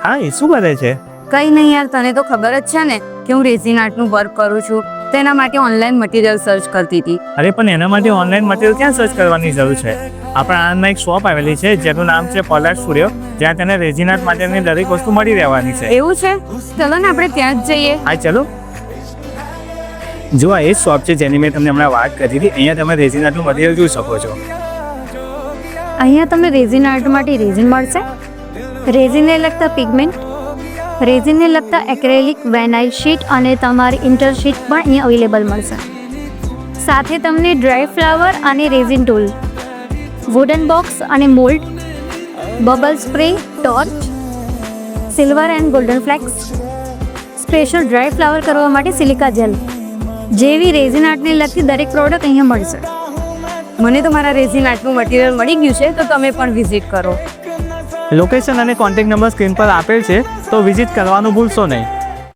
હા, એ શું કરે છે? કંઈ નહીં યાર, તને તો ખબર જ છે ને કે હું રેઝિન આર્ટનું વર્ક કરું છું. તેના માટે ઓનલાઈન મટીરિયલ સર્ચ કરતી હતી. અરે પણ એના માટે ઓનલાઈન મટીરિયલ ક્યાં સર્ચ કરવાની જરૂર છે? આપણા આણંદમાં એક શોપ આવેલી છે જેનું નામ છે પોલાર્ડ સ્ટુડિયો, જ્યાં તને રેઝિન આર્ટ માટેની દરેક વસ્તુ મળી રહેવાની છે. એવું છે? ચલો ને આપણે ત્યાં જ જઈએ. હા ચલો. જો આ એ શોપ છે જેની મેં તમને હમણાં વાત કરી હતી. અહીંયા તમે રેઝિન આર્ટનું મટીરિયલ જોઈ શકો છો. અહીંયા તમને રેઝિન આર્ટ માટે રેઝિન મળશે, રેઝિનને લગતા પિગમેન્ટ, રેઝિનને લગતા એક્રેલિક, વેનાઇલ શીટ અને તમારી ઇન્ટર શીટ પણ અહીંયા અવેલેબલ મળશે. સાથે તમને ડ્રાય ફ્લાવર અને રેઝિન ટૂલ, વુડન બોક્સ અને mould, bubble spray, torch, silver and golden flakes, special dry flower કરવા માટે સિલિકા જેલ જેવી રેઝિન આર્ટને લગતી દરેક પ્રોડક્ટ અહીંયા મળશે. મને તો મારા રેઝિન આર્ટનું મટીરિયલ મળી ગયું છે, તો તમે પણ વિઝિટ કરો. લોકેશન અને કોન્ટેક્ટ નંબર સ્ક્રીન પર આપેલ છે, તો વિઝિટ કરવાનું ભૂલશો નહીં.